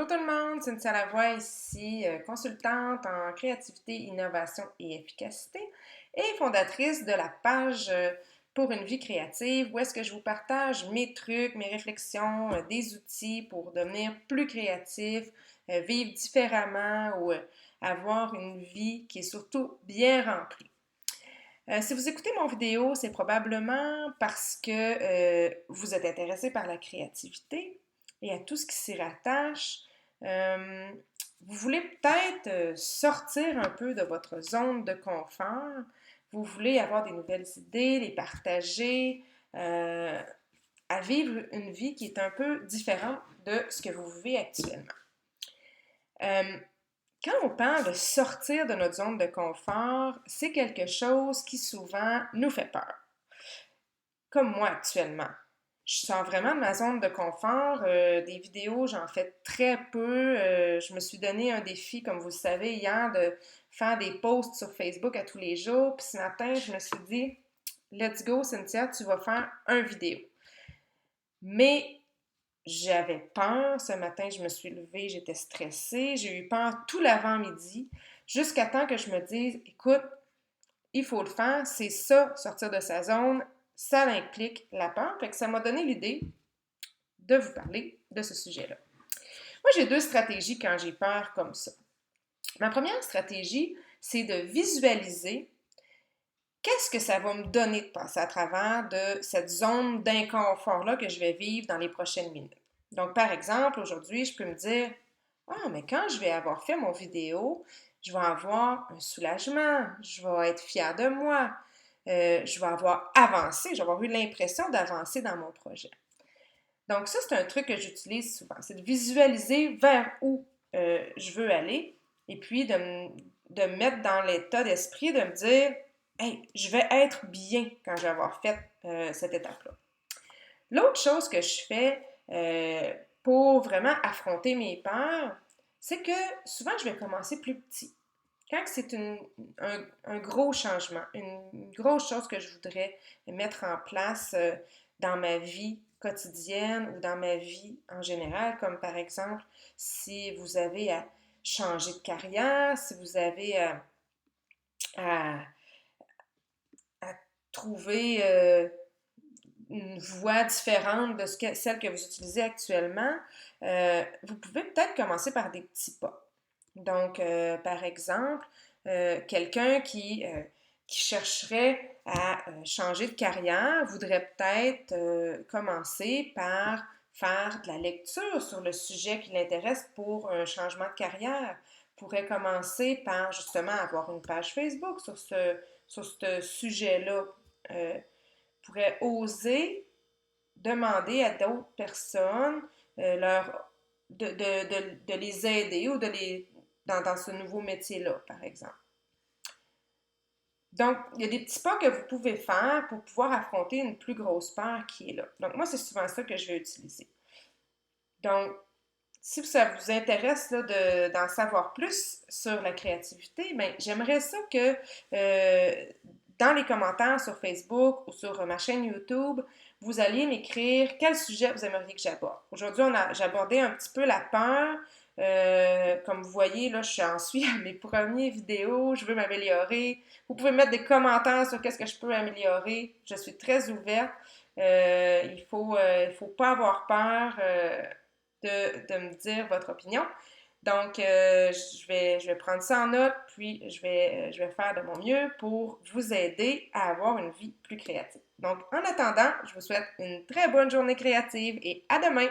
tout le monde, Cynthia Lavoie ici, consultante en créativité, innovation et efficacité et fondatrice de la page pour une vie créative où est-ce que je vous partage mes trucs, mes réflexions, des outils pour devenir plus créatif, vivre différemment ou avoir une vie qui est surtout bien remplie. Si vous écoutez mon vidéo, c'est probablement parce que vous êtes intéressé par la créativité et à tout ce qui s'y rattache. Euh, Vous voulez peut-être sortir un peu de votre zone de confort. Vous voulez avoir des nouvelles idées, les partager, à vivre une vie qui est un peu différente de ce que vous vivez actuellement. Quand on parle de sortir de notre zone de confort, c'est quelque chose qui souvent nous fait peur. Comme moi actuellement. Je sors vraiment de ma zone de confort. Des vidéos, j'en fais très peu. Je me suis donné un défi, comme vous le savez, hier, de faire des posts sur Facebook à tous les jours. Puis ce matin, je me suis dit, let's go, Cynthia, tu vas faire un vidéo. Mais j'avais peur. Ce matin, je me suis levée, j'étais stressée. J'ai eu peur tout l'avant-midi, jusqu'à temps que je me dise, écoute, il faut le faire, c'est ça, sortir de sa zone, ça implique la peur. Fait que ça m'a donné l'idée de vous parler de ce sujet-là. Moi, j'ai deux stratégies quand j'ai peur comme ça. Ma première stratégie, c'est de visualiser qu'est-ce que ça va me donner de passer à travers de cette zone d'inconfort-là que je vais vivre dans les prochaines minutes. Donc, par exemple, aujourd'hui, je peux me dire, ah, mais quand je vais avoir fait mon vidéo, je vais avoir un soulagement, je vais être fière de moi, je vais avoir avancé, je vais avoir eu l'impression d'avancer dans mon projet. Donc, ça, c'est un truc que j'utilise souvent, c'est de visualiser vers où je veux aller et puis de me mettre dans l'état d'esprit de me dire, hey, je vais être bien quand je vais avoir fait cette étape-là. L'autre chose que je fais pour vraiment affronter mes peurs, c'est que souvent, je vais commencer plus petit. Quand c'est un gros changement, une grosse chose que je voudrais mettre en place dans ma vie quotidienne ou dans ma vie en général, comme par exemple si vous avez à changer de carrière, si vous avez à, à trouver une voie différente de celle que vous utilisez actuellement, vous pouvez peut-être commencer par des petits pas. Donc, par exemple, quelqu'un qui chercherait à changer de carrière voudrait peut-être commencer par faire de la lecture sur le sujet qui l'intéresse pour un changement de carrière. Pourrait commencer par justement avoir une page Facebook sur ce sujet-là. Pourrait oser demander à d'autres personnes de les aider ou de les dans ce nouveau métier-là, par exemple. Donc, il y a des petits pas que vous pouvez faire pour pouvoir affronter une plus grosse peur qui est là. Donc, moi, c'est souvent ça que je vais utiliser. Donc, si ça vous intéresse d'en savoir plus sur la créativité, bien, j'aimerais ça que dans les commentaires sur Facebook ou sur ma chaîne YouTube, vous alliez m'écrire quel sujet vous aimeriez que j'aborde. Aujourd'hui, j'ai abordé un petit peu la peur. Comme vous voyez, là, je suis à mes premières vidéos, je veux m'améliorer. Vous pouvez mettre des commentaires sur qu'est-ce que je peux améliorer. Je suis très ouverte. Il faut pas avoir peur de me dire votre opinion. Donc, je vais prendre ça en note, puis je vais faire de mon mieux pour vous aider à avoir une vie plus créative. Donc, en attendant, je vous souhaite une très bonne journée créative et à demain!